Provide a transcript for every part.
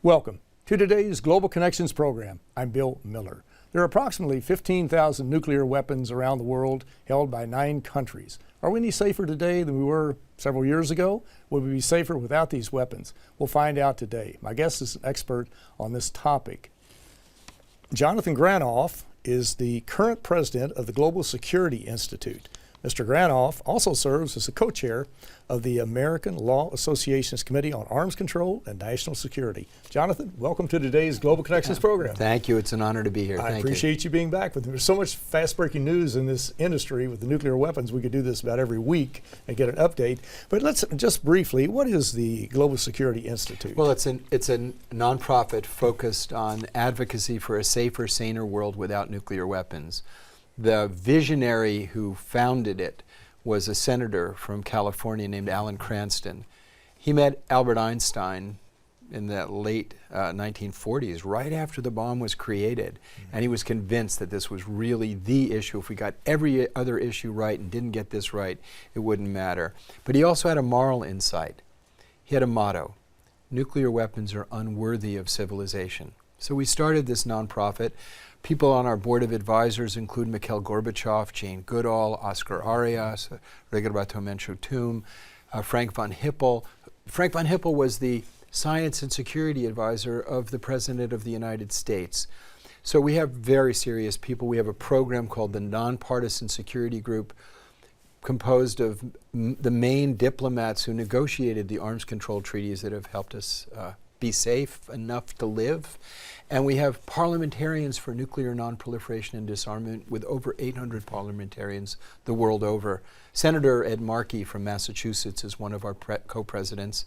Welcome to today's Global Connections program. I'm Bill Miller. There are approximately 15,000 nuclear weapons around the world held by 9 countries. Are we any safer today than we were several years ago? Would we be safer without these weapons? We'll find out today. My guest is an expert on this topic. Jonathan Granoff is the current president of the Global Security Institute. Mr. Granoff also serves as the co-chair of the American Law Association's Committee on Arms Control and National Security. Jonathan, welcome to today's Global Connections program. Thank you. It's an honor to be here. I appreciate you being back with me. There's so much fast-breaking news in this industry with the nuclear weapons. We could do this about every week and get an update. But let's just briefly, what is the Global Security Institute? Well, it's a nonprofit focused on advocacy for a safer, saner world without nuclear weapons. The visionary who founded it was a senator from California named Alan Cranston. He met Albert Einstein in the late 1940s, right after the bomb was created. And he was convinced that this was really the issue. If we got every other issue right and didn't get this right, it wouldn't matter. But he also had a moral insight. He had a motto: nuclear weapons are unworthy of civilization. So we started this nonprofit. People on our board of advisors include Mikhail Gorbachev, Jane Goodall, Oscar Arias, Rigoberto Menchu Tum, Frank von Hippel. Frank von Hippel was the science and security advisor of the President of the United States. So we have very serious people. We have a program called the Nonpartisan Security Group, composed of the main diplomats who negotiated the arms control treaties that have helped us be safe enough to live. And we have parliamentarians for nuclear nonproliferation and disarmament with over 800 parliamentarians the world over. Senator Ed Markey from Massachusetts is one of our co-presidents.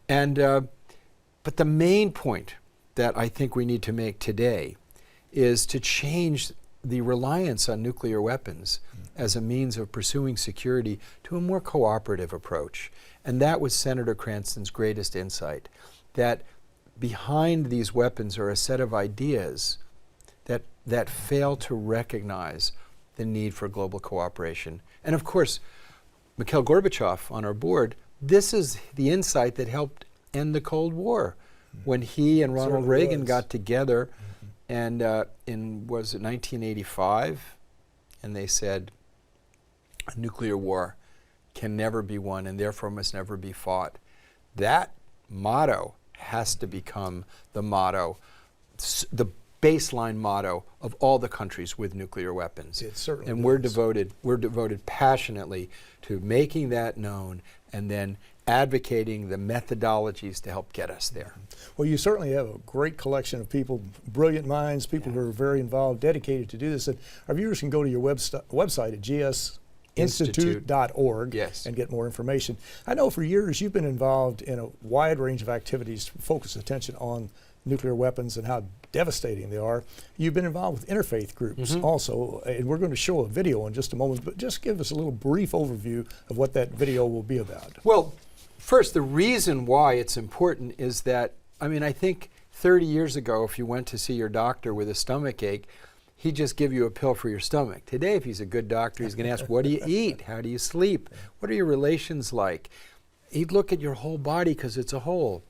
And but the main point that I think we need to make today is to change the reliance on nuclear weapons as a means of pursuing security to a more cooperative approach. And that was Senator Cranston's greatest insight, that behind these weapons are a set of ideas that fail to recognize the need for global cooperation. And of course, Mikhail Gorbachev on our board, this is the insight that helped end the Cold War, when he and Ronald Reagan got together and was it 1985, and they said a nuclear war can never be won and therefore must never be fought. That motto has to become the motto, the baseline motto of all the countries with nuclear weapons. It certainly and does. we're devoted passionately to making that known and then advocating the methodologies to help get us there. Well, you certainly have a great collection of people, brilliant minds, people who are very involved, dedicated to do this. And our viewers can go to your website at gsinstitute.org and get more information. I know for years you've been involved in a wide range of activities to focus attention on nuclear weapons and how devastating they are. You've been involved with interfaith groups also, and we're going to show a video in just a moment, but just give us a little brief overview of what that video will be about. Well, first, the reason why it's important is that, I think 30 years ago, if you went to see your doctor with a stomach ache, he'd just give you a pill for your stomach. Today, if he's a good doctor, he's going to ask, what do you eat? How do you sleep? What are your relations like? He'd look at your whole body because it's a whole.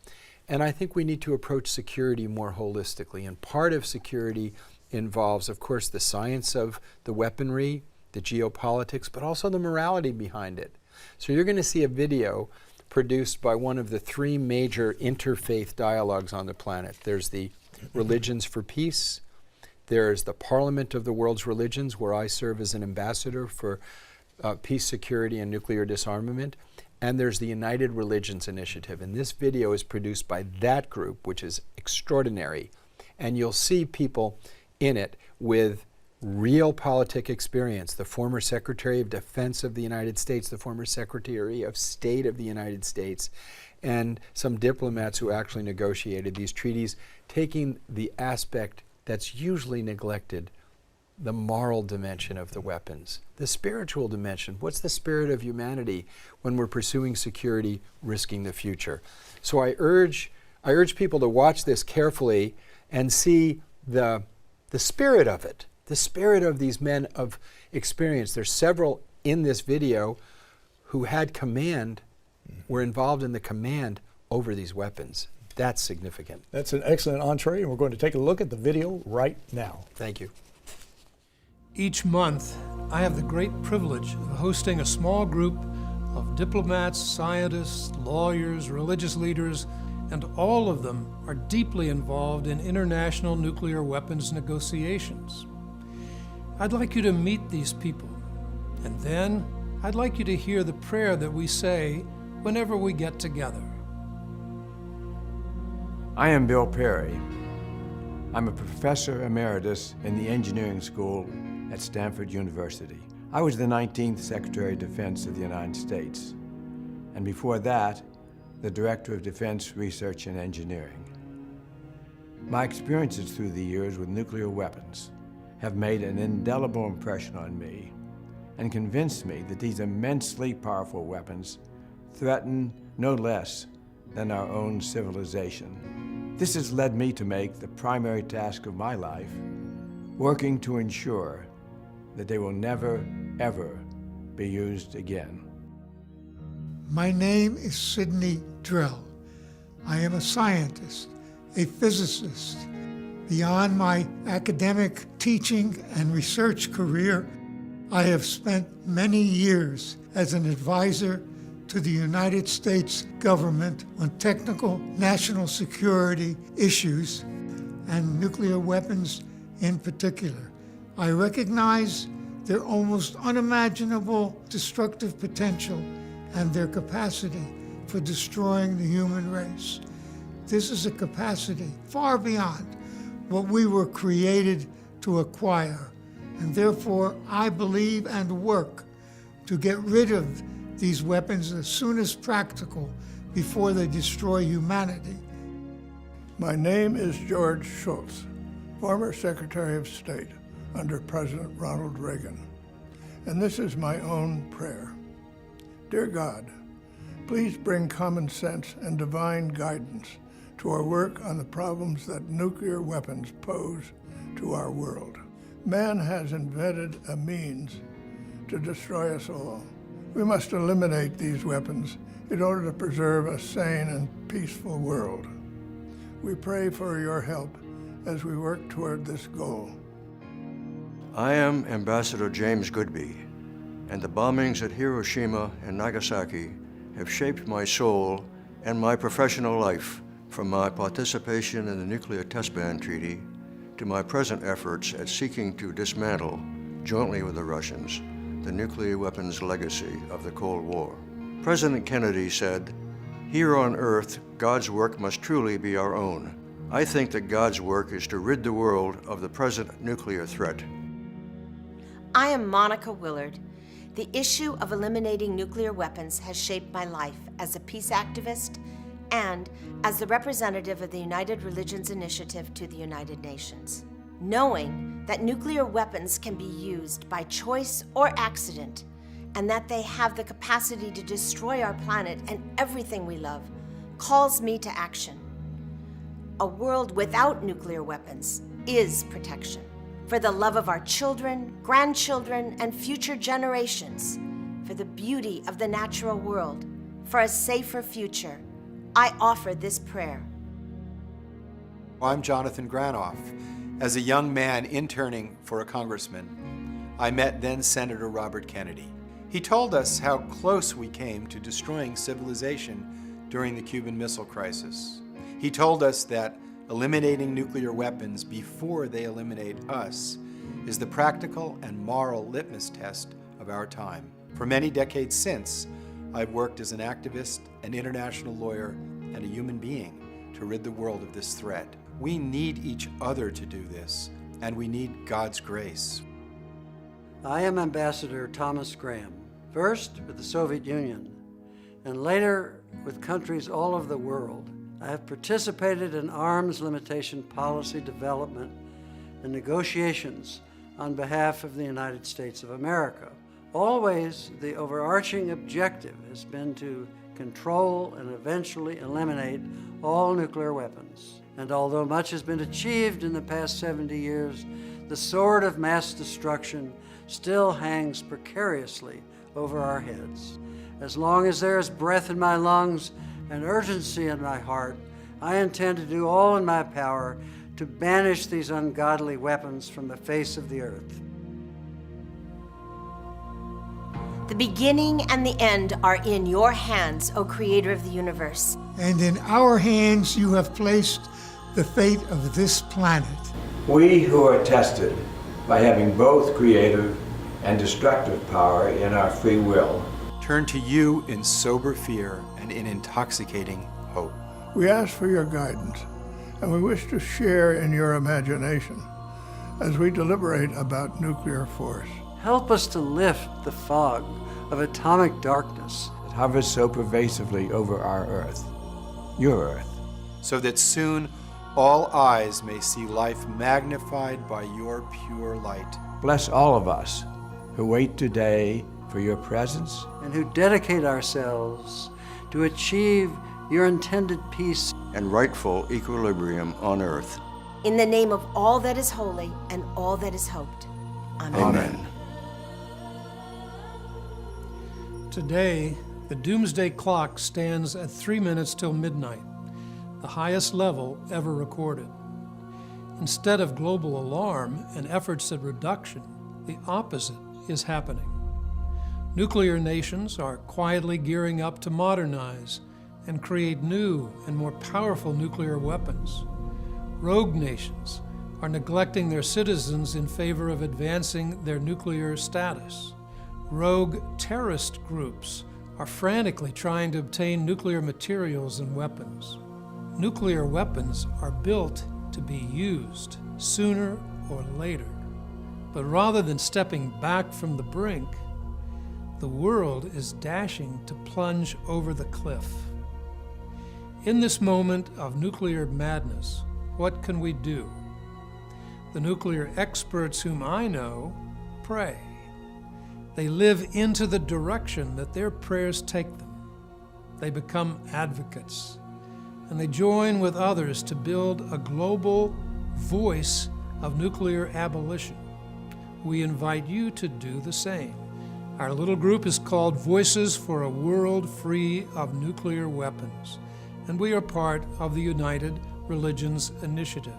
And I think we need to approach security more holistically. And part of security involves, of course, the science of the weaponry, the geopolitics, but also the morality behind it. So you're going to see a video produced by one of the 3 major interfaith dialogues on the planet. There's the Religions for Peace. There's the Parliament of the World's Religions, where I serve as an ambassador for peace, security, and nuclear disarmament. And there's the United Religions Initiative. And this video is produced by that group, which is extraordinary. And you'll see people in it with real politic experience. The former Secretary of Defense of the United States, the former Secretary of State of the United States, and some diplomats who actually negotiated these treaties, taking the aspect that's usually neglected, the moral dimension of the weapons, the spiritual dimension. What's the spirit of humanity when we're pursuing security, risking the future? So I urge people to watch this carefully and see the spirit of it, the spirit of these men of experience. There's several in this video who had command, were involved in the command over these weapons. That's significant. That's an excellent entree, and we're going to take a look at the video right now. Thank you. Each month, I have the great privilege of hosting a small group of diplomats, scientists, lawyers, religious leaders, and all of them are deeply involved in international nuclear weapons negotiations. I'd like you to meet these people, and then I'd like you to hear the prayer that we say whenever we get together. I am Bill Perry. I'm a professor emeritus in the engineering school at Stanford University. I was the 19th Secretary of Defense of the United States, and before that, the Director of Defense Research and Engineering. My experiences through the years with nuclear weapons have made an indelible impression on me and convinced me that these immensely powerful weapons threaten no less than our own civilization. This has led me to make the primary task of my life working to ensure that they will never, ever be used again. My name is Sidney Drell. I am a scientist, a physicist. Beyond my academic teaching and research career, I have spent many years as an advisor to the United States government on technical national security issues and nuclear weapons in particular. I recognize their almost unimaginable destructive potential and their capacity for destroying the human race. This is a capacity far beyond what we were created to acquire, and therefore I believe and work to get rid of these weapons as soon as practical before they destroy humanity. My name is George Shultz, former Secretary of State under President Ronald Reagan, and this is my own prayer. Dear God, please bring common sense and divine guidance to our work on the problems that nuclear weapons pose to our world. Man has invented a means to destroy us all. We must eliminate these weapons in order to preserve a sane and peaceful world. We pray for your help as we work toward this goal. I am Ambassador James Goodby, and the bombings at Hiroshima and Nagasaki have shaped my soul and my professional life, from my participation in the Nuclear Test Ban Treaty to my present efforts at seeking to dismantle, jointly with the Russians, the nuclear weapons legacy of the Cold War. President Kennedy said, "Here on Earth, God's work must truly be our own." I think that God's work is to rid the world of the present nuclear threat. I am Monica Willard. The issue of eliminating nuclear weapons has shaped my life as a peace activist and as the representative of the United Religions Initiative to the United Nations. Knowing that nuclear weapons can be used by choice or accident, and that they have the capacity to destroy our planet and everything we love, calls me to action. A world without nuclear weapons is protection. For the love of our children, grandchildren, and future generations, for the beauty of the natural world, for a safer future, I offer this prayer. I'm Jonathan Granoff. As a young man interning for a congressman, I met then Senator Robert Kennedy. He told us how close we came to destroying civilization during the Cuban Missile Crisis. He told us that eliminating nuclear weapons before they eliminate us is the practical and moral litmus test of our time. For many decades since, I've worked as an activist, an international lawyer, and a human being to rid the world of this threat. We need each other to do this, and we need God's grace. I am Ambassador Thomas Graham, first with the Soviet Union, and later with countries all over the world. I have participated in arms limitation policy development and negotiations on behalf of the United States of America. Always, the overarching objective has been to control and eventually eliminate all nuclear weapons. And although much has been achieved in the past 70 years, the sword of mass destruction still hangs precariously over our heads. As long as there is breath in my lungs and urgency in my heart, I intend to do all in my power to banish these ungodly weapons from the face of the earth. The beginning and the end are in your hands, O Creator of the universe. And in our hands you have placed the fate of this planet. We who are tested by having both creative and destructive power in our free will turn to you in sober fear and in intoxicating hope. We ask for your guidance, and we wish to share in your imagination as we deliberate about nuclear force. Help us to lift the fog of atomic darkness that hovers so pervasively over our earth, your earth, so that soon all eyes may see life magnified by your pure light. Bless all of us who wait today for your presence and who dedicate ourselves to achieve your intended peace and rightful equilibrium on earth. In the name of all that is holy and all that is hoped. Amen. Amen. Today, the doomsday clock stands at 3 minutes till midnight, the highest level ever recorded. Instead of global alarm and efforts at reduction, the opposite is happening. Nuclear nations are quietly gearing up to modernize and create new and more powerful nuclear weapons. Rogue nations are neglecting their citizens in favor of advancing their nuclear status. Rogue terrorist groups are frantically trying to obtain nuclear materials and weapons. Nuclear weapons are built to be used sooner or later. But rather than stepping back from the brink, the world is dashing to plunge over the cliff. In this moment of nuclear madness, what can we do? The nuclear experts whom I know pray. They live into the direction that their prayers take them. They become advocates, and they join with others to build a global voice of nuclear abolition. We invite you to do the same. Our little group is called Voices for a World Free of Nuclear Weapons, and we are part of the United Religions Initiative.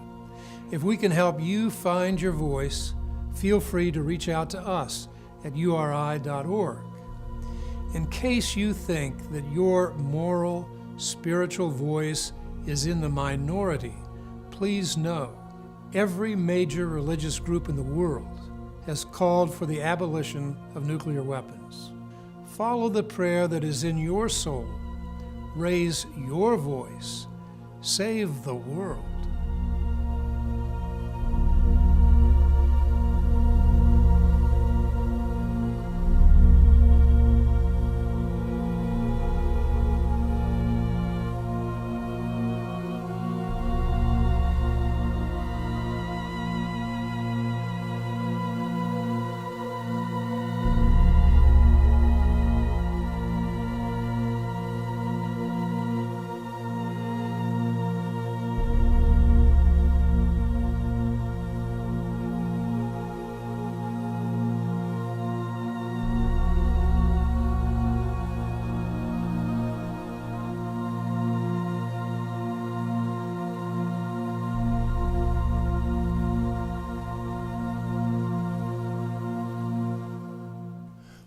If we can help you find your voice, feel free to reach out to us at uri.org. In case you think that your moral, spiritual voice is in the minority, please know every major religious group in the world has called for the abolition of nuclear weapons. Follow the prayer that is in your soul. Raise your voice. Save the world.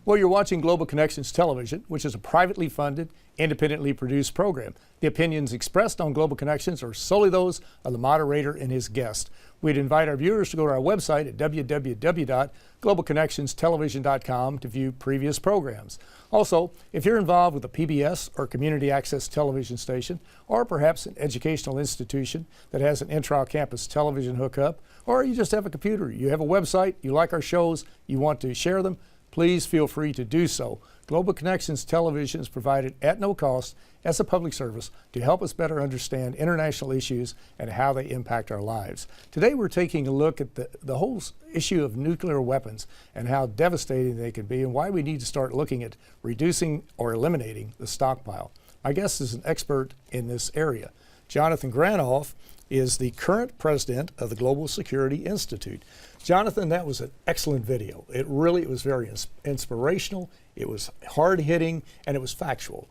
Well, you're watching Global Connections Television, which is a privately funded, independently produced program. The opinions expressed on Global Connections are solely those of the moderator and his guest. We'd invite our viewers to go to our website at www.globalconnectionstelevision.com to view previous programs. Also, if you're involved with a PBS or community access television station, or perhaps an educational institution that has an intra-campus television hookup, or you just have a computer, you have a website, you like our shows, you want to share them, please feel free to do so. Global Connections Television is provided at no cost as a public service to help us better understand international issues and how they impact our lives. Today we're taking a look at the whole issue of nuclear weapons and how devastating they can be and why we need to start looking at reducing or eliminating the stockpile. My guest is an expert in this area. Jonathan Granoff is the current president of the Global Security Institute. Jonathan, that was an excellent video. It was very inspirational, it was hard-hitting, and it was factual.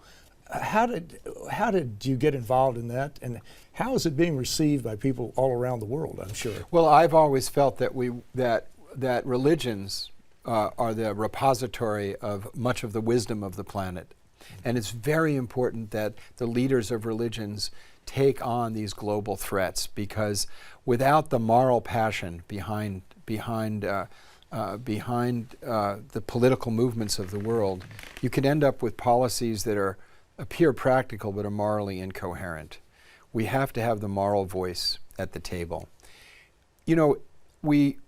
How did you get involved in that, and how is it being received by people all around the world? I'm sure. Well, I've always felt that that religions are the repository of much of the wisdom of the planet, and it's very important that the leaders of religions take on these global threats, because without the moral passion behind the political movements of the world, you could end up with policies that appear practical but are morally incoherent. We have to have the moral voice at the table. You know, we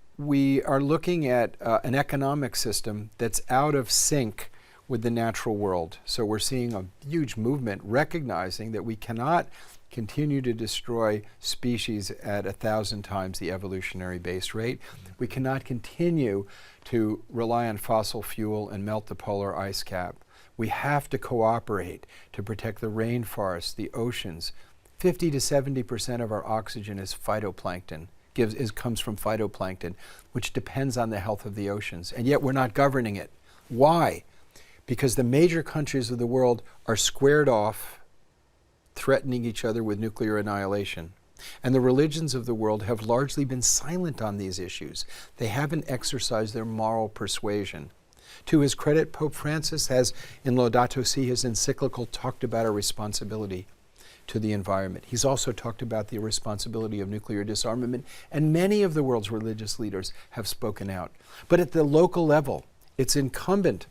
are looking at an economic system that's out of sync with the natural world. So we're seeing a huge movement recognizing that we cannot continue to destroy species at 1,000 times the evolutionary base rate. We cannot continue to rely on fossil fuel and melt the polar ice cap. We have to cooperate to protect the rainforests, the oceans. 50 to 70% of our oxygen is phytoplankton, comes from phytoplankton, which depends on the health of the oceans. And yet we're not governing it. Why? Because the major countries of the world are squared off, threatening each other with nuclear annihilation. And the religions of the world have largely been silent on these issues. They haven't exercised their moral persuasion. To his credit, Pope Francis has, in Laudato Si', his encyclical, talked about our responsibility to the environment. He's also talked about the responsibility of nuclear disarmament, and many of the world's religious leaders have spoken out. But at the local level, it's incumbent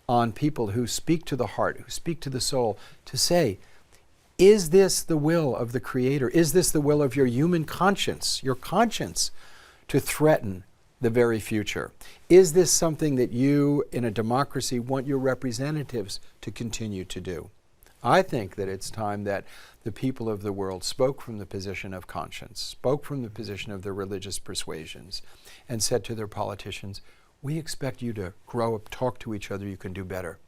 on people who speak to the heart, who speak to the soul, to say, is this the will of the Creator? Is this the will of your human conscience, your conscience, to threaten the very future? Is this something that you, in a democracy, want your representatives to continue to do? I think that it's time that the people of the world spoke from the position of conscience, spoke from the position of their religious persuasions, and said to their politicians, we expect you to grow up, talk to each other, you can do better.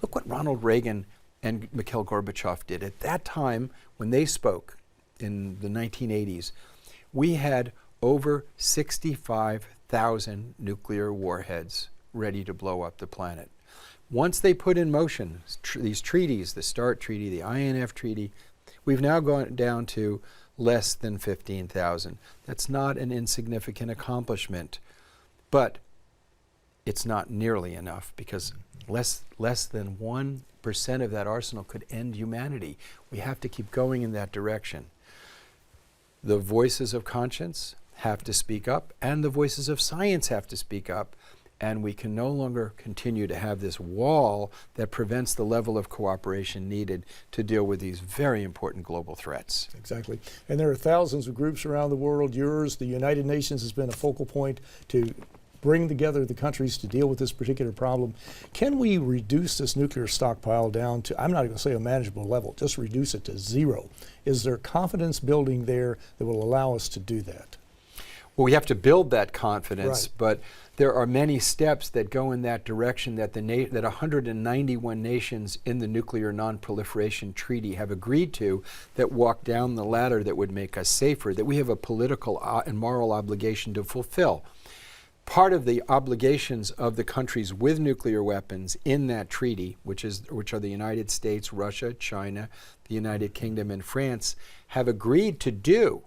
Look what Ronald Reagan and Mikhail Gorbachev did. At that time, when they spoke in the 1980s, we had over 65,000 nuclear warheads ready to blow up the planet. Once they put in motion these treaties, the START Treaty, the INF Treaty, we've now gone down to less than 15,000. That's not an insignificant accomplishment, but it's not nearly enough, because less than 1% of that arsenal could end humanity. We have to keep going in that direction. The voices of conscience have to speak up, and the voices of science have to speak up, and we can no longer continue to have this wall that prevents the level of cooperation needed to deal with these very important global threats. Exactly. And there are thousands of groups around the world. Yours, the United Nations, has been a focal point to bring together the countries to deal with this particular problem. Can we reduce this nuclear stockpile down to, I'm not going to say a manageable level, just reduce it to zero? Is there confidence building there that will allow us to do that? Well, we have to build that confidence, Right. but there are many steps that go in that direction that that 191 nations in the Nuclear Non-Proliferation Treaty have agreed to, that walk down the ladder that would make us safer, that we have a political and moral obligation to fulfill. Part of the obligations of the countries with nuclear weapons in that treaty, which are the United States, Russia, China, the United Kingdom, and France, have agreed to do.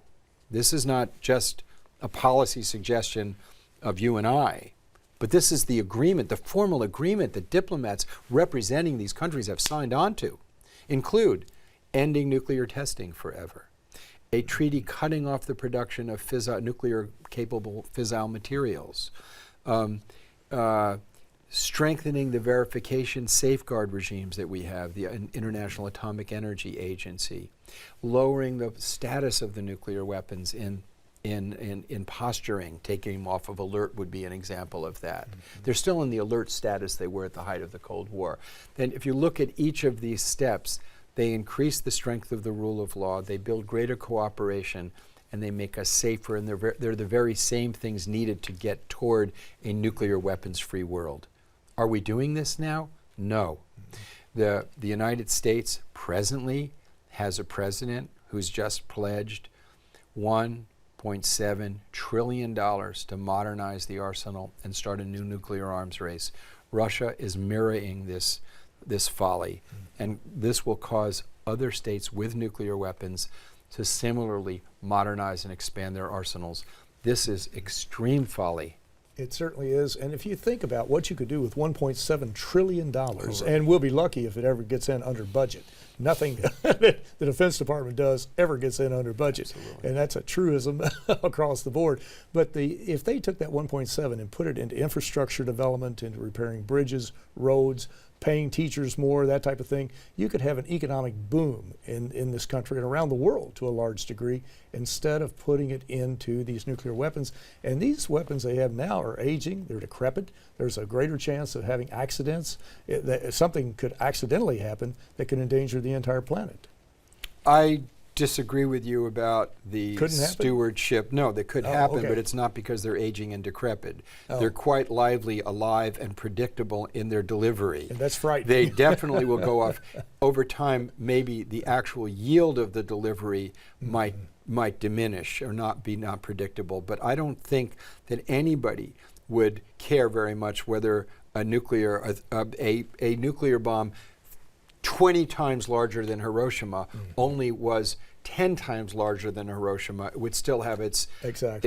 This is not just a policy suggestion of you and I, but this is the agreement, the formal agreement that diplomats representing these countries have signed on to, include ending nuclear testing forever, a treaty cutting off the production of nuclear-capable fissile materials, strengthening the verification safeguard regimes that we have, the International Atomic Energy Agency, lowering the status of the nuclear weapons in posturing, taking them off of alert would be an example of that. Mm-hmm. They're still in the alert status they were at the height of the Cold War. Then if you look at each of these steps, they increase the strength of the rule of law, they build greater cooperation, and they make us safer, and they're the very same things needed to get toward a nuclear weapons-free world. Are we doing this now? No. The United States presently has a president who's just pledged $1.7 trillion to modernize the arsenal and start a new nuclear arms race. Russia is mirroring this folly. and this will cause other states with nuclear weapons to similarly modernize and expand their arsenals. This is extreme folly. It certainly is. And if you think about what you could do with $1.7 trillion, and we'll be lucky if it ever gets in under budget. Nothing that the Defense Department does ever gets in under budget. Absolutely. And that's a truism across the board. But if they took that 1.7 and put it into infrastructure development, into repairing bridges, roads, paying teachers more, that type of thing, you could have an economic boom in this country and around the world to a large degree, instead of putting it into these nuclear weapons. And these weapons they have now are aging, they're decrepit, there's a greater chance of having accidents. Something could accidentally happen that could endanger the entire planet. I disagree with you about the Couldn't happen? stewardship. No, that could happen, okay. but it's not because they're aging and decrepit. Oh. They're quite lively, alive, and predictable in their delivery. And that's frightening. They definitely will go off. Over time, maybe the actual yield of the delivery might diminish or not predictable. But I don't think that anybody would care very much whether a nuclear bomb 20 times larger than Hiroshima only was 10 times larger than Hiroshima. It would still have its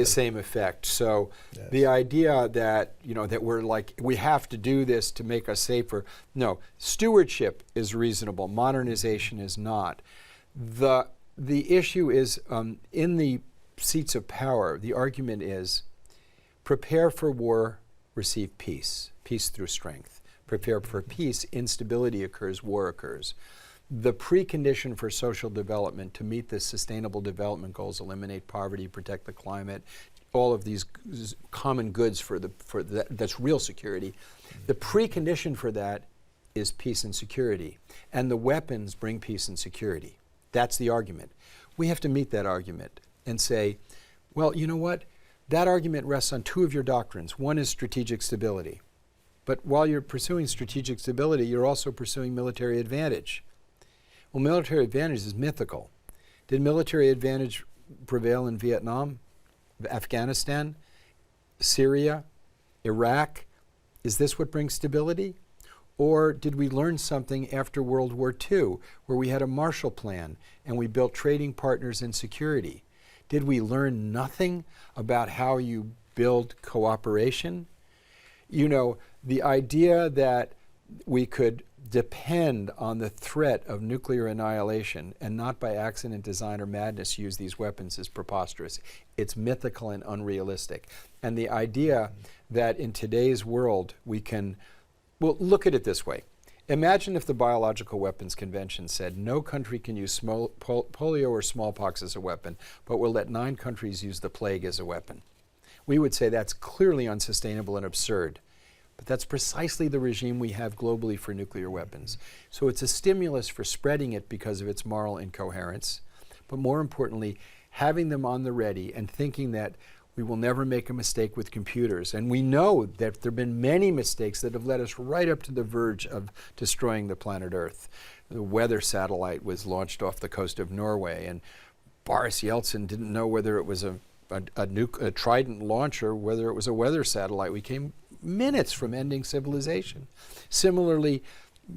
same effect. So the idea that, that we're like, we have to do this to make us safer. No, stewardship is reasonable. Modernization is not. The issue is in the seats of power, the argument is prepare for war, receive peace. Peace through strength. Prepare for peace, instability occurs, war occurs. The precondition for social development to meet the sustainable development goals, eliminate poverty, protect the climate, all of these common goods that's real security. The precondition for that is peace and security. And the weapons bring peace and security. That's the argument. We have to meet that argument and say, well, you know what? That argument rests on two of your doctrines. One is strategic stability. But while you're pursuing strategic stability, you're also pursuing military advantage. Well, military advantage is mythical. Did military advantage prevail in Vietnam, Afghanistan, Syria, Iraq? Is this what brings stability? Or did we learn something after World War II, where we had a Marshall Plan and we built trading partners in security? Did we learn nothing about how you build cooperation? The idea that we could depend on the threat of nuclear annihilation and not by accident, design, or madness use these weapons is preposterous. It's mythical and unrealistic. And the idea that in today's world we can, well, look at it this way. Imagine if the Biological Weapons Convention said no country can use polio or smallpox as a weapon, but we'll let 9 countries use the plague as a weapon. We would say that's clearly unsustainable and absurd. But that's precisely the regime we have globally for nuclear weapons. So it's a stimulus for spreading it because of its moral incoherence, but more importantly, having them on the ready and thinking that we will never make a mistake with computers. And we know that there have been many mistakes that have led us right up to the verge of destroying the planet Earth. The weather satellite was launched off the coast of Norway, and Boris Yeltsin didn't know whether it was a Trident launcher, whether it was a weather satellite. We came minutes from ending civilization. Similarly,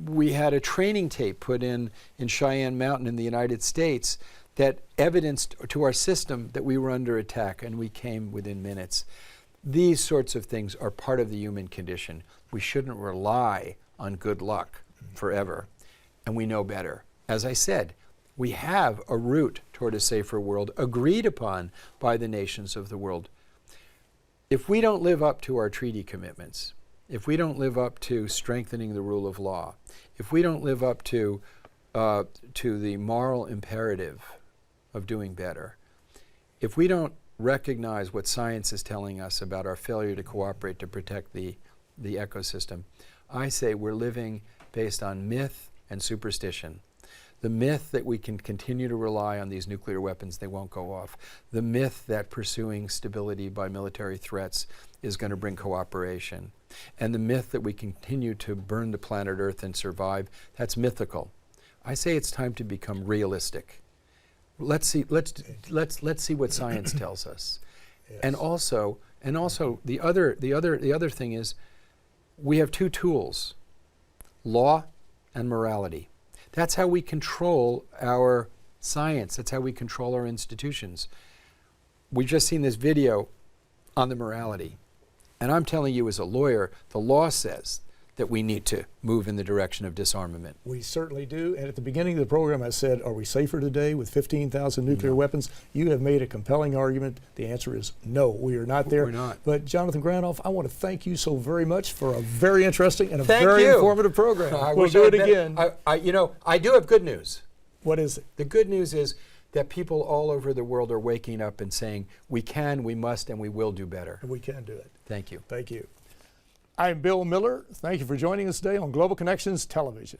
we had a training tape put in Cheyenne Mountain in the United States that evidenced to our system that we were under attack, and we came within minutes. These sorts of things are part of the human condition. We shouldn't rely on good luck forever, and we know better. As I said, we have a route toward a safer world agreed upon by the nations of the world. If we don't live up to our treaty commitments, if we don't live up to strengthening the rule of law, if we don't live up to the moral imperative of doing better, if we don't recognize what science is telling us about our failure to cooperate to protect the ecosystem, I say we're living based on myth and superstition. The myth that we can continue to rely on these nuclear weapons, they won't go off. The myth that pursuing stability by military threats is going to bring cooperation. And the myth that we continue to burn the planet Earth and survive, that's mythical. I say it's time to become realistic. Let's see what science tells us. Yes. And also the other thing is we have two tools, law and morality. That's how we control our science. That's how we control our institutions. We've just seen this video on the morality. And I'm telling you as a lawyer, the law says that we need to move in the direction of disarmament. We certainly do. And at the beginning of the program, I said, are we safer today with 15,000 nuclear weapons? You have made a compelling argument. The answer is no, we are not there. We're not. But Jonathan Granoff, I want to thank you so very much for a very interesting and a Thank very you. informative program. I We'll wish do I it had again. I do have good news. What is it? The good news is that people all over the world are waking up and saying, we can, we must, and we will do better. We can do it. Thank you. Thank you. I'm Bill Miller. Thank you for joining us today on Global Connections Television.